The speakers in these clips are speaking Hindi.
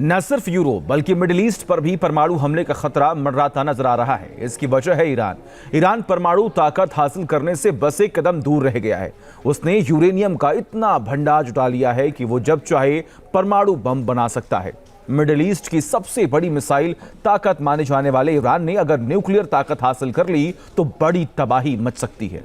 न सिर्फ यूरोप बल्कि मिडिल ईस्ट पर भी परमाणु हमले का खतरा मंडराता नजर आ रहा है। इसकी वजह है ईरान परमाणु ताकत हासिल करने से बस एक कदम दूर रह गया है। उसने यूरेनियम का इतना भंडार जुटा लिया है कि वो जब चाहे परमाणु बम बना सकता है। मिडिल ईस्ट की सबसे बड़ी मिसाइल ताकत माने जाने वाले ईरान ने अगर न्यूक्लियर ताकत हासिल कर ली तो बड़ी तबाही मच सकती है।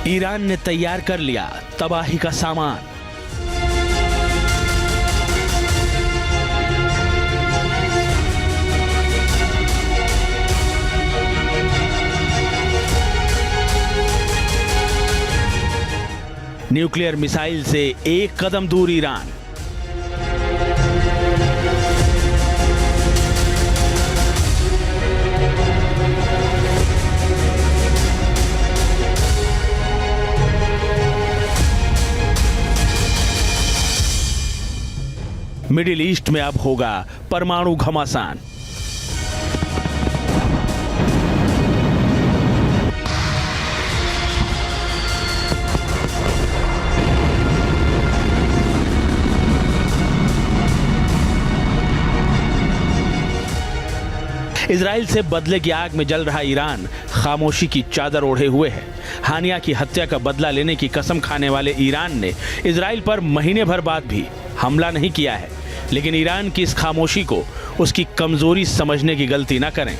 ईरान ने तैयार कर लिया तबाही का सामान। न्यूक्लियर मिसाइल से एक कदम दूर ईरान। मिडिल ईस्ट में अब होगा परमाणु घमासान। इजराइल से बदले की आग में जल रहा ईरान खामोशी की चादर ओढ़े हुए है। हानिया की हत्या का बदला लेने की कसम खाने वाले ईरान ने इजराइल पर महीने भर बाद भी हमला नहीं किया है। लेकिन ईरान की इस खामोशी को उसकी कमजोरी समझने की गलती ना करें।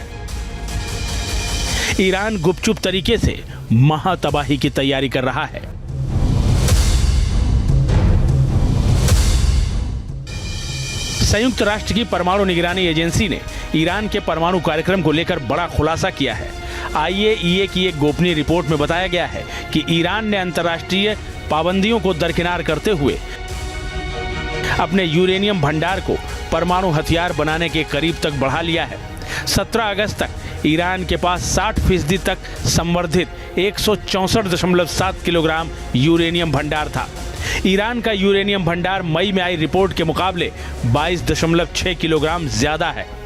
ईरान गुपचुप तरीके से महातबाही की तैयारी कर रहा है। संयुक्त राष्ट्र की परमाणु निगरानी एजेंसी ने ईरान के परमाणु कार्यक्रम को लेकर बड़ा खुलासा किया है। IAEA की एक गोपनीय रिपोर्ट में बताया गया है कि ईरान ने अंतर्राष्ट्रीय पाबंदियों को दरकिनार करते हुए अपने यूरेनियम भंडार को परमाणु हथियार बनाने के करीब तक बढ़ा लिया है। 17 अगस्त तक ईरान के पास 60% तक संवर्धित 164.7 किलोग्राम यूरेनियम भंडार था। ईरान का यूरेनियम भंडार मई में आई रिपोर्ट के मुकाबले 22.6 किलोग्राम ज्यादा है।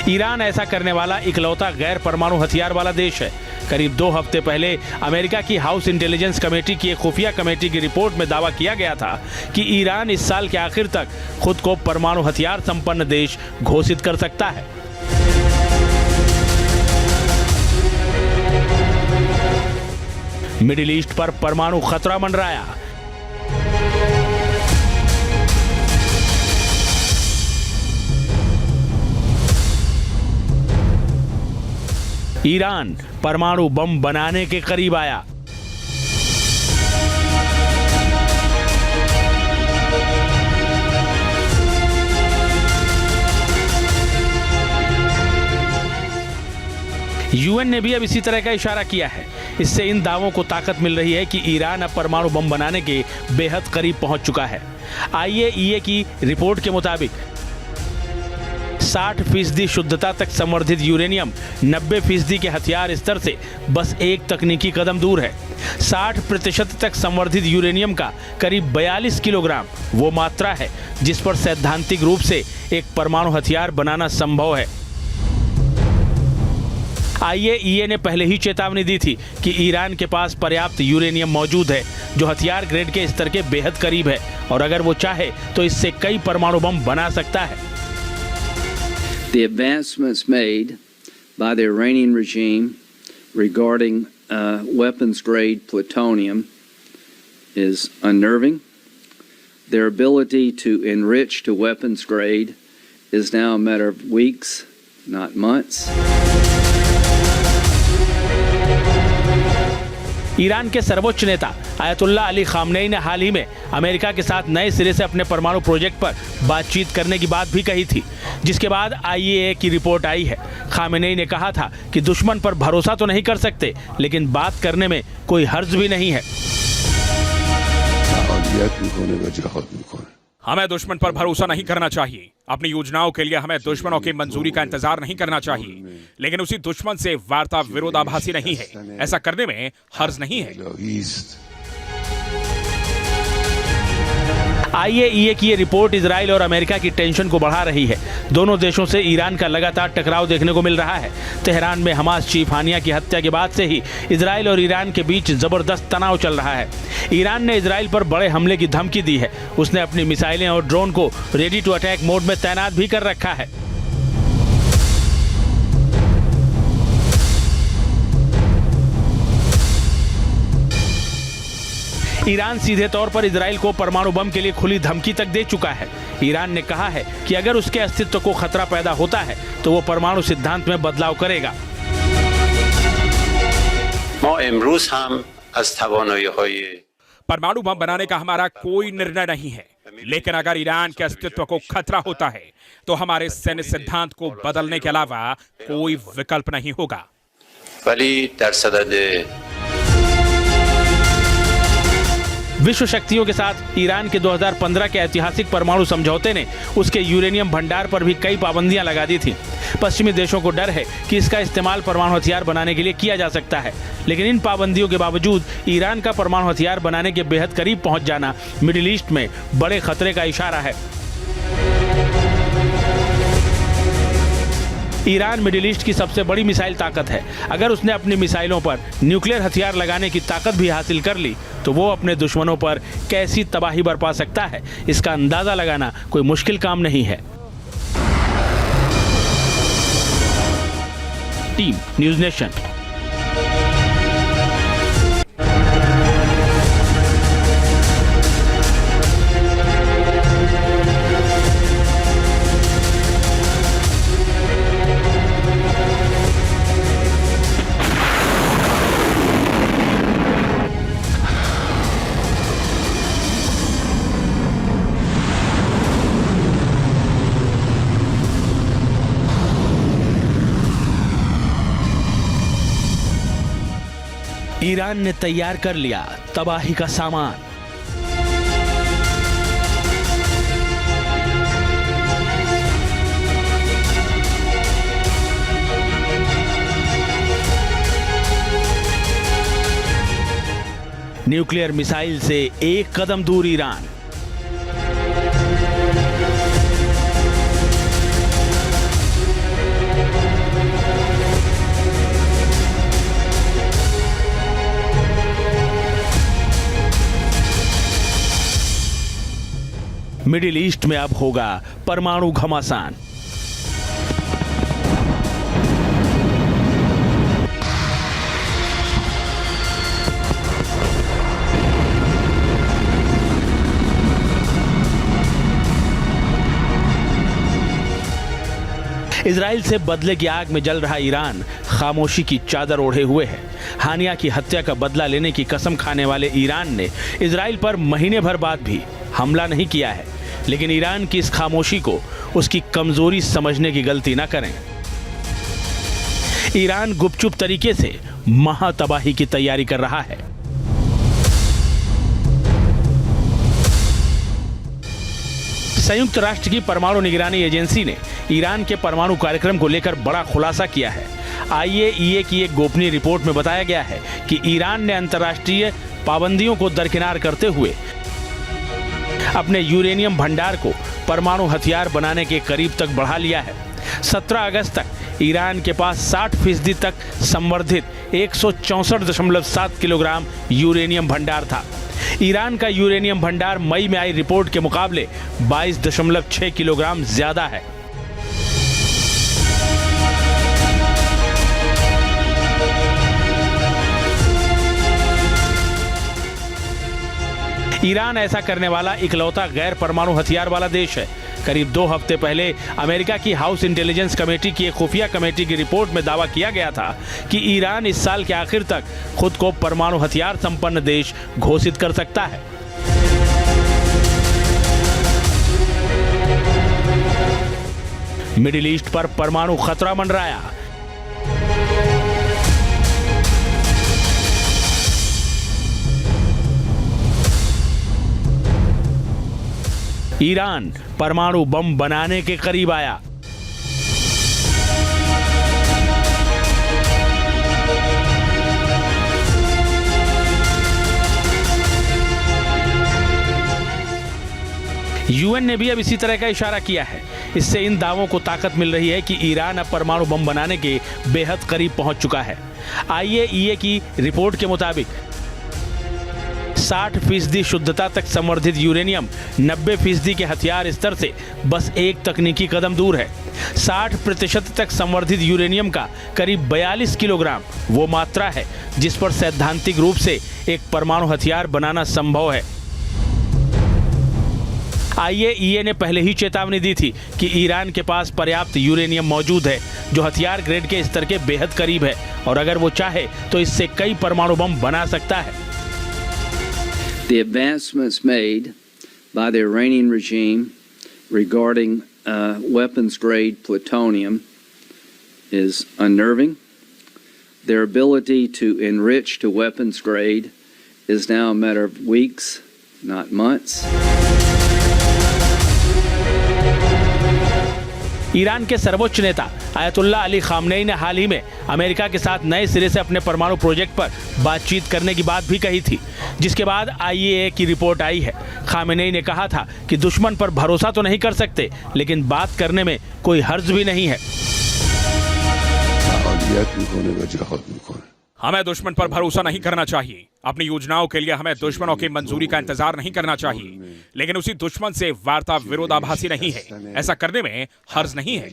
ईरान ऐसा करने वाला इकलौता गैर परमाणु हथियार वाला देश है। करीब 2 हफ्ते पहले अमेरिका की हाउस इंटेलिजेंस कमेटी की एक खुफिया कमेटी की रिपोर्ट में दावा किया गया था कि ईरान इस साल के आखिर तक खुद को परमाणु हथियार संपन्न देश घोषित कर सकता है। मिडिल ईस्ट पर परमाणु खतरा मंडराया। ईरान परमाणु बम बनाने के करीब आया। यूएन ने भी अब इसी तरह का इशारा किया है। इससे इन दावों को ताकत मिल रही है कि ईरान अब परमाणु बम बनाने के बेहद करीब पहुंच चुका है। IAEA की रिपोर्ट के मुताबिक 60% शुद्धता तक संवर्धित यूरेनियम 90% के हथियार स्तर से बस एक तकनीकी कदम दूर है। 60% तक संवर्धित यूरेनियम का करीब 42 किलोग्राम वो मात्रा है जिस पर सैद्धांतिक रूप से एक परमाणु हथियार बनाना संभव है। IAEA ने पहले ही चेतावनी दी थी कि ईरान के पास पर्याप्त यूरेनियम मौजूद है जो हथियार ग्रेड के स्तर के बेहद करीब है और अगर वो चाहे तो इससे कई परमाणु बम बना सकता है। The advancements made by the Iranian regime regarding weapons-grade plutonium is unnerving. Their ability to enrich to weapons grade is now a matter of weeks, not months. Iran के सर्वोच्च नेता आयतुल्लाह अली खामनेई ने हाल ही में अमेरिका के साथ नए सिरे से अपने परमाणु प्रोजेक्ट पर बातचीत करने की बात भी कही थी, जिसके बाद IAEA की रिपोर्ट आई है। खामनेई ने कहा था कि दुश्मन पर भरोसा तो नहीं कर सकते, लेकिन बात करने में कोई हर्ज भी नहीं है। हमें दुश्मन पर भरोसा नहीं करना चाहिए। अपनी योजनाओं के लिए हमें दुश्मनों की मंजूरी का इंतजार नहीं करना चाहिए, लेकिन उसी दुश्मन से वार्ता विरोधाभासी नहीं है। ऐसा करने में हर्ज नहीं है। IAEA की ये रिपोर्ट इजराइल और अमेरिका की टेंशन को बढ़ा रही है। दोनों देशों से ईरान का लगातार टकराव देखने को मिल रहा है। तेहरान में हमास चीफ हानिया की हत्या के बाद से ही इजराइल और ईरान के बीच जबरदस्त तनाव चल रहा है। ईरान ने इजराइल पर बड़े हमले की धमकी दी है। उसने अपनी मिसाइलें और ड्रोन को रेडी टू अटैक मोड में तैनात भी कर रखा है। ईरान सीधे तौर पर इजराइल को परमाणु बम के लिए खुली धमकी तक दे चुका है। ईरान ने कहा है कि अगर उसके अस्तित्व को खतरा पैदा होता है तो वो परमाणु सिद्धांत में बदलाव करेगा। परमाणु बम बनाने का हमारा कोई निर्णय नहीं है, लेकिन अगर ईरान के अस्तित्व को खतरा होता है तो हमारे सैन्य सिद्धांत को बदलने के अलावा कोई विकल्प नहीं होगा। विश्व शक्तियों के साथ ईरान के 2015 के ऐतिहासिक परमाणु समझौते ने उसके यूरेनियम भंडार पर भी कई पाबंदियां लगा दी थी। पश्चिमी देशों को डर है कि इसका इस्तेमाल परमाणु हथियार बनाने के लिए किया जा सकता है, लेकिन इन पाबंदियों के बावजूद ईरान का परमाणु हथियार बनाने के बेहद करीब पहुंच जाना मिडिल ईस्ट में बड़े खतरे का इशारा है। ईरान मिडिल ईस्ट की सबसे बड़ी मिसाइल ताकत है। अगर उसने अपनी मिसाइलों पर न्यूक्लियर हथियार लगाने की ताकत भी हासिल कर ली तो वो अपने दुश्मनों पर कैसी तबाही बरपा सकता है, इसका अंदाजा लगाना कोई मुश्किल काम नहीं है। Team news nation. ईरान ने तैयार कर लिया तबाही का सामान। न्यूक्लियर मिसाइल से एक कदम दूर ईरान। मिडिल ईस्ट में अब होगा परमाणु घमासान। इजराइल से बदले की आग में जल रहा ईरान खामोशी की चादर ओढ़े हुए है। हानिया की हत्या का बदला लेने की कसम खाने वाले ईरान ने इजराइल पर महीने भर बाद भी हमला नहीं किया है, लेकिन ईरान की इस खामोशी को उसकी कमजोरी समझने की गलती न करें। ईरान गुपचुप तरीके से महातबाही की तैयारी कर रहा है। संयुक्त राष्ट्र की परमाणु निगरानी एजेंसी ने ईरान के परमाणु कार्यक्रम को लेकर बड़ा खुलासा किया है। IAEA की एक गोपनीय रिपोर्ट में बताया गया है कि ईरान ने अंतर्राष्ट्रीय पाबंदियों को दरकिनार करते हुए अपने यूरेनियम भंडार को परमाणु हथियार बनाने के करीब तक बढ़ा लिया है। 17 अगस्त तक ईरान के पास 60% तक संवर्धित 164.7 किलोग्राम यूरेनियम भंडार था। ईरान का यूरेनियम भंडार मई में आई रिपोर्ट के मुकाबले 22.6 किलोग्राम ज्यादा है। ईरान ऐसा करने वाला इकलौता गैर परमाणु हथियार वाला देश है। करीब 2 हफ्ते पहले अमेरिका की हाउस इंटेलिजेंस कमेटी की एक खुफिया कमेटी की रिपोर्ट में दावा किया गया था कि ईरान इस साल के आखिर तक खुद को परमाणु हथियार संपन्न देश घोषित कर सकता है। मिडिल ईस्ट पर परमाणु खतरा मंडराया। ईरान परमाणु बम बनाने के करीब आया। यूएन ने भी अब इसी तरह का इशारा किया है। इससे इन दावों को ताकत मिल रही है कि ईरान अब परमाणु बम बनाने के बेहद करीब पहुंच चुका है। आईएईए की रिपोर्ट के मुताबिक 60% शुद्धता तक संवर्धित यूरेनियम 90% के हथियार स्तर से बस एक तकनीकी कदम दूर है। 60% तक संवर्धित यूरेनियम का करीब 42 किलोग्राम वो मात्रा है जिस पर सैद्धांतिक रूप से एक परमाणु हथियार बनाना संभव है। आईएईए ने पहले ही चेतावनी दी थी कि ईरान के पास पर्याप्त यूरेनियम मौजूद है जो हथियार ग्रेड के स्तर के बेहद करीब है और अगर वो चाहे तो इससे कई परमाणु बम बना सकता है। The advancements made by the Iranian regime regarding weapons-grade plutonium is unnerving. Their ability to enrich to weapons grade is now a matter of weeks, not months. Iran के सर्वोच्च नेता आयतुल्लाह अली खामनेई ने हाल ही में अमेरिका के साथ नए सिरे से अपने परमाणु प्रोजेक्ट पर बातचीत करने की बात भी कही थी, जिसके बाद आईएईए की रिपोर्ट आई है। खामनेई ने कहा था कि दुश्मन पर भरोसा तो नहीं कर सकते, लेकिन बात करने में कोई हर्ज भी नहीं है। हमें दुश्मन पर भरोसा नहीं करना चाहिए। अपनी योजनाओं के लिए हमें दुश्मनों की मंजूरी का इंतजार नहीं करना चाहिए, लेकिन उसी दुश्मन से वार्ता विरोधाभासी नहीं है। ऐसा करने में हर्ज नहीं है।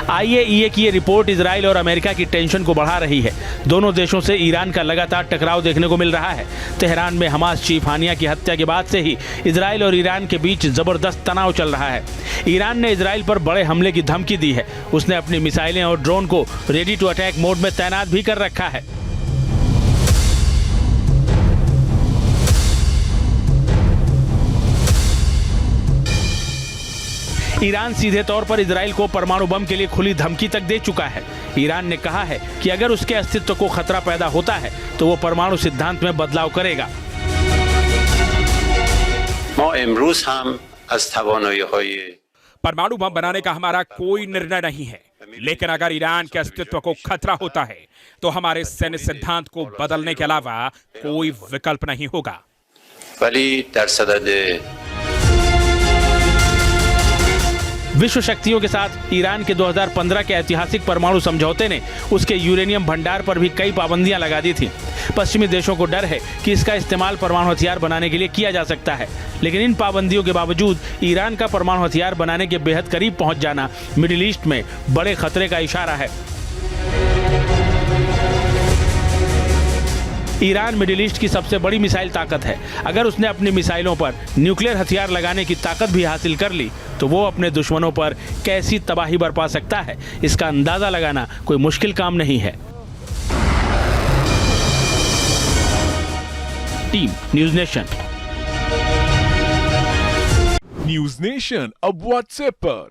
आईएईए की ये रिपोर्ट इजराइल और अमेरिका की टेंशन को बढ़ा रही है। दोनों देशों से ईरान का लगातार टकराव देखने को मिल रहा है। तेहरान में हमास चीफ हानिया की हत्या के बाद से ही इजराइल और ईरान के बीच जबरदस्त तनाव चल रहा है। ईरान ने इजराइल पर बड़े हमले की धमकी दी है। उसने अपनी मिसाइलें और ड्रोन को रेडी टू अटैक मोड में तैनात भी कर रखा है। ईरान सीधे तौर पर इजराइल को परमाणु बम के लिए खुली धमकी तक दे चुका है। ईरान ने कहा है कि अगर उसके अस्तित्व को खतरा पैदा होता है तो वो परमाणु सिद्धांत में बदलाव करेगा। परमाणु बम बनाने का हमारा कोई निर्णय नहीं है, लेकिन अगर ईरान के अस्तित्व को खतरा होता है तो हमारे सैन्य सिद्धांत को बदलने के अलावा कोई विकल्प नहीं होगा। विश्व शक्तियों के साथ ईरान के 2015 के ऐतिहासिक परमाणु समझौते ने उसके यूरेनियम भंडार पर भी कई पाबंदियां लगा दी थी। पश्चिमी देशों को डर है कि इसका इस्तेमाल परमाणु हथियार बनाने के लिए किया जा सकता है, लेकिन इन पाबंदियों के बावजूद ईरान का परमाणु हथियार बनाने के बेहद करीब पहुंच जाना मिडिल ईस्ट में बड़े खतरे का इशारा है। ईरान मिडिल ईस्ट की सबसे बड़ी मिसाइल ताकत है। अगर उसने अपनी मिसाइलों पर न्यूक्लियर हथियार लगाने की ताकत भी हासिल कर ली तो वो अपने दुश्मनों पर कैसी तबाही बरपा सकता है, इसका अंदाजा लगाना कोई मुश्किल काम नहीं है। Team news nation. News nation अब व्हाट्सएप पर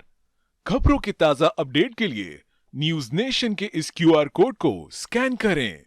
खबरों के ताजा अपडेट के लिए न्यूज़ नेशन के इस QR कोड को स्कैन करें।